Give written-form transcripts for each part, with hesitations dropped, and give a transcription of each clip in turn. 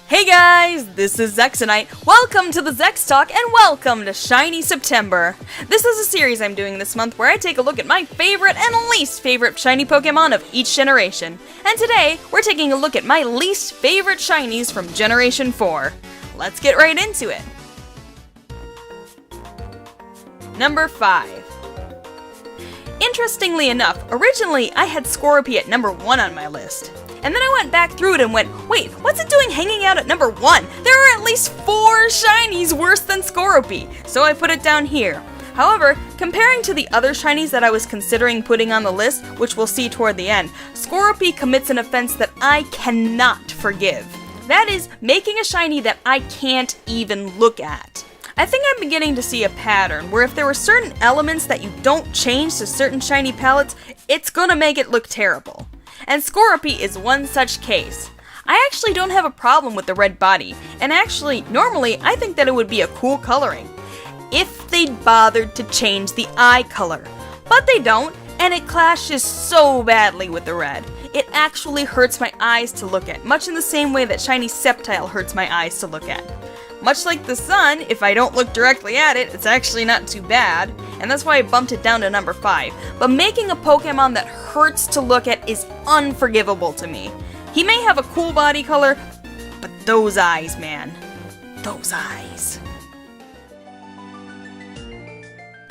Hey guys, this is Zexonite. Welcome to the Zex Talk and welcome to Shiny September. This is a series I'm doing this month where I take a look at my favorite and least favorite shiny Pokemon of each generation. And today, we're taking a look at my least favorite shinies from Generation 4. Let's get right into it. Number 5. Interestingly enough, originally I had Scorpy at number 1 on my list. And then I went back through it and went, wait, what's it doing hanging out at number 1? There are at least 4 shinies worse than Scorpy, so I put it down here. However, comparing to the other shinies that I was considering putting on the list, which we'll see toward the end, Scorpy commits an offense that I cannot forgive. That is, making a shiny that I can't even look at. I think I'm beginning to see a pattern where if there were certain elements that you don't change to certain shiny palettes, it's gonna make it look terrible. And Scorpy is one such case. I actually don't have a problem with the red body, and actually, normally, I think that it would be a cool coloring, if they'd bothered to change the eye color. But they don't, and it clashes so badly with the red. It actually hurts my eyes to look at, much in the same way that Shiny Sceptile hurts my eyes to look at. Much like the sun, if I don't look directly at it, it's actually not too bad, and that's why I bumped it down to number 5. But making a Pokemon that hurts to look at is unforgivable to me. He may have a cool body color, but those eyes, man. Those eyes.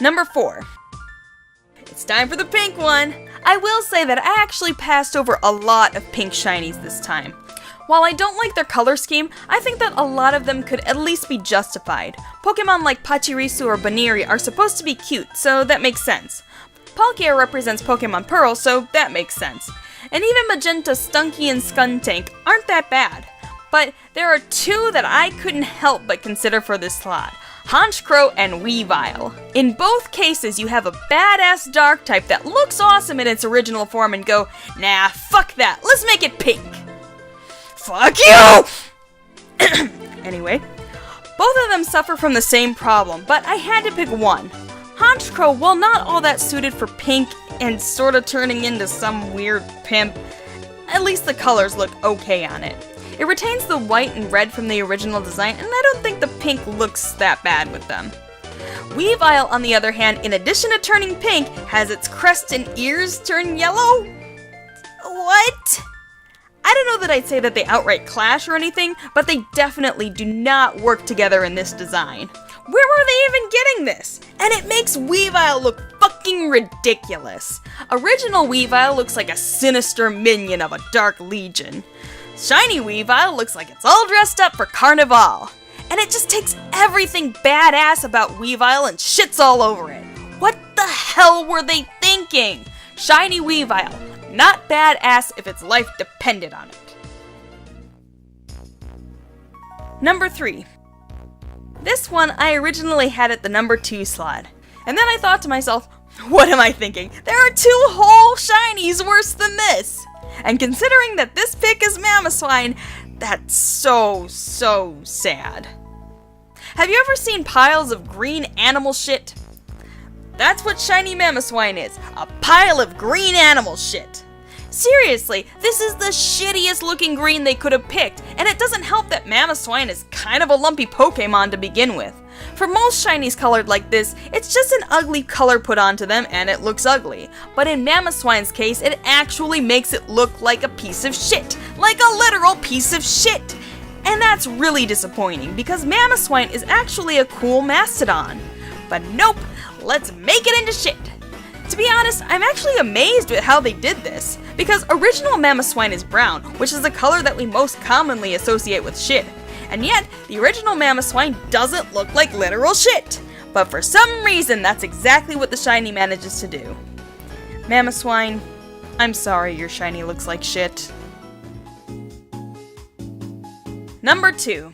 Number 4. It's time for the pink one! I will say that I actually passed over a lot of pink shinies this time. While I don't like their color scheme, I think that a lot of them could at least be justified. Pokemon like Pachirisu or Baniri are supposed to be cute, so that makes sense. Palkia represents Pokemon Pearl, so that makes sense. And even Magenta, Stunky, and Skuntank aren't that bad. But there are 2 that I couldn't help but consider for this slot. Honchkrow and Weavile. In both cases, you have a badass dark type that looks awesome in its original form and go, nah, fuck that, let's make it pink. Fuck you! Anyway, both of them suffer from the same problem, but I had to pick one. Honchkrow, while not all that suited for pink and sorta turning into some weird pimp, at least the colors look okay on it. It retains the white and red from the original design, and I don't think the pink looks that bad with them. Weavile, on the other hand, in addition to turning pink, has its crest and ears turn yellow? What? I don't know that I'd say that they outright clash or anything, but they definitely do not work together in this design. Where were they even getting this? And it makes Weavile look fucking ridiculous. Original Weavile looks like a sinister minion of a Dark Legion. Shiny Weavile looks like it's all dressed up for Carnival. And it just takes everything badass about Weavile and shits all over it. What the hell were they thinking? Shiny Weavile. Not badass if its life depended on it. Number 3. This one I originally had at the number 2 slot. And then I thought to myself, what am I thinking? There are 2 whole shinies worse than this! And considering that this pick is Mamoswine, that's so sad. Have you ever seen piles of green animal shit? That's what shiny Mamoswine is, a pile of green animal shit. Seriously, this is the shittiest looking green they could have picked, and it doesn't help that Mamoswine is kind of a lumpy Pokemon to begin with. For most shinies colored like this, it's just an ugly color put onto them and it looks ugly. But in Mamoswine's case, it actually makes it look like a piece of shit. Like a literal piece of shit! And that's really disappointing, because Mamoswine is actually a cool Mastodon. But nope, let's make it into shit! To be honest, I'm actually amazed at how they did this, because original Mamoswine is brown, which is the color that we most commonly associate with shit. And yet, the original Mamoswine doesn't look like literal shit. But for some reason, that's exactly what the shiny manages to do. Mamoswine, I'm sorry your shiny looks like shit. Number 2.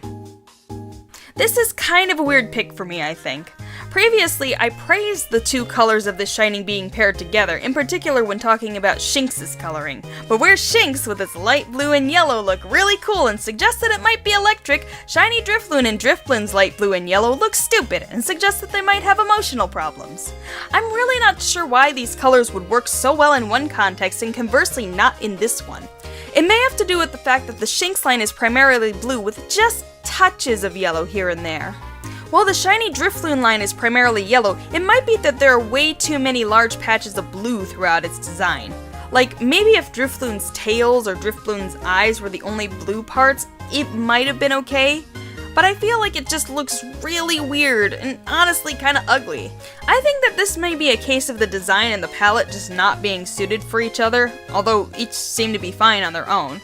This is kind of a weird pick for me, I think. Previously, I praised the 2 colors of this shiny being paired together, in particular when talking about Shinx's coloring. But where Shinx with its light blue and yellow look really cool and suggest that it might be electric, shiny Drifloon and Drifblim's light blue and yellow look stupid and suggest that they might have emotional problems. I'm really not sure why these colors would work so well in one context and conversely not in this one. It may have to do with the fact that the Shinx line is primarily blue with just touches of yellow here and there. While the shiny Drifloon line is primarily yellow, it might be that there are way too many large patches of blue throughout its design. Like, maybe if Drifloon's tails or Drifloon's eyes were the only blue parts, it might have been okay. But I feel like it just looks really weird and honestly kind of ugly. I think that this may be a case of the design and the palette just not being suited for each other, although each seem to be fine on their own.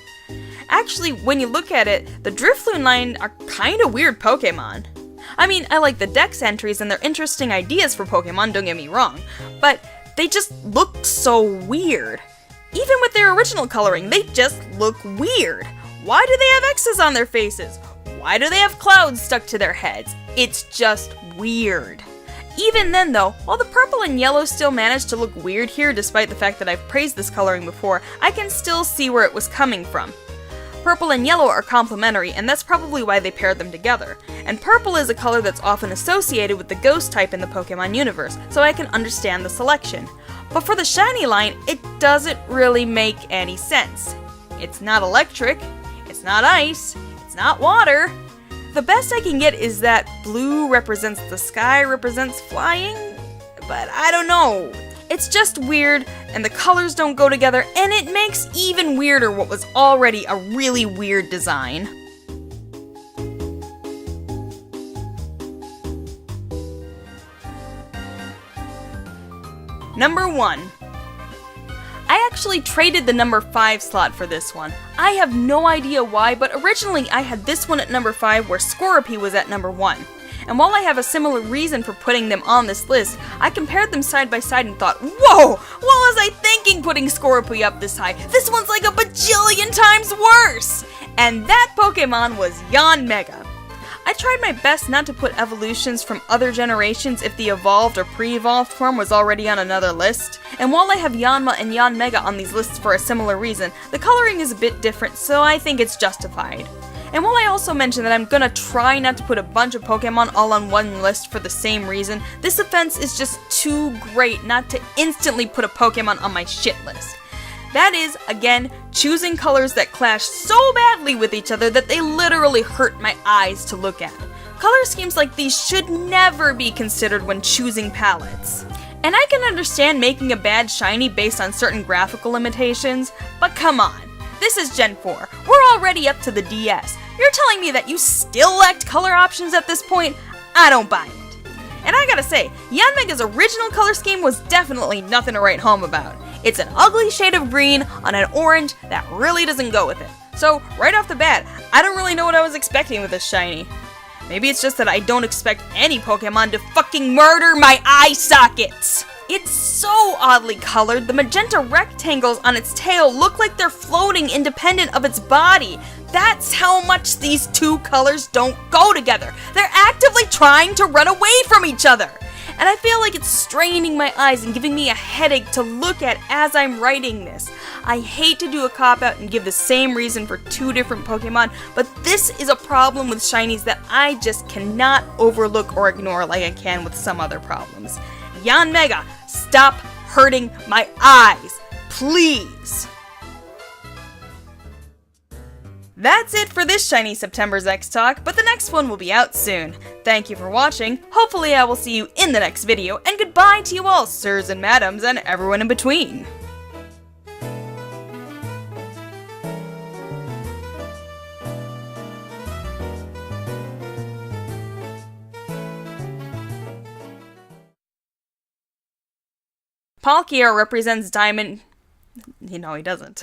Actually, when you look at it, the Drifloon line are kind of weird Pokemon. I mean, I like the Dex entries and they're interesting ideas for Pokemon, don't get me wrong, but they just look so weird. Even with their original coloring, they just look weird. Why do they have X's on their faces? Why do they have clouds stuck to their heads? It's just weird. Even then though, while the purple and yellow still manage to look weird here despite the fact that I've praised this coloring before, I can still see where it was coming from. Purple and yellow are complementary, and that's probably why they paired them together. And purple is a color that's often associated with the ghost type in the Pokemon universe, so I can understand the selection. But for the shiny line, it doesn't really make any sense. It's not electric, it's not ice, it's not water. The best I can get is that blue represents the sky, represents flying, but I don't know. It's just weird, and the colors don't go together, and it makes even weirder what was already a really weird design. Number 1. I actually traded the number 5 slot for this one. I have no idea why, but originally I had this one at number 5 where Scorpy was at number 1. And while I have a similar reason for putting them on this list, I compared them side by side and thought, whoa, what was I thinking putting Scorpy up this high? This one's like a bajillion times worse! And that Pokemon was Yanmega. I tried my best not to put evolutions from other generations if the evolved or pre-evolved form was already on another list. And while I have Yanma and Yanmega on these lists for a similar reason, the coloring is a bit different, so I think it's justified. And while I also mentioned that I'm gonna try not to put a bunch of Pokemon all on one list for the same reason, this offense is just too great not to instantly put a Pokemon on my shit list. That is, again, choosing colors that clash so badly with each other that they literally hurt my eyes to look at. Color schemes like these should never be considered when choosing palettes. And I can understand making a bad shiny based on certain graphical limitations, but come on. This is Gen 4. We're already up to the DS. You're telling me that you still lacked color options at this point? I don't buy it. And I gotta say, Yanmega's original color scheme was definitely nothing to write home about. It's an ugly shade of green on an orange that really doesn't go with it. So, right off the bat, I don't really know what I was expecting with this shiny. Maybe it's just that I don't expect any Pokemon to fucking murder my eye sockets! It's so oddly colored, the magenta rectangles on its tail look like they're floating independent of its body. That's how much these two colors don't go together. They're actively trying to run away from each other. And I feel like it's straining my eyes and giving me a headache to look at as I'm writing this. I hate to do a cop-out and give the same reason for two different Pokemon, but this is a problem with shinies that I just cannot overlook or ignore like I can with some other problems. Yanmega, stop hurting my eyes, please! That's it for this Shiny September's X Talk, but the next one will be out soon. Thank you for watching, hopefully I will see you in the next video, and goodbye to you all, sirs and madams, and everyone in between. Palkia represents Diamond... No, he doesn't.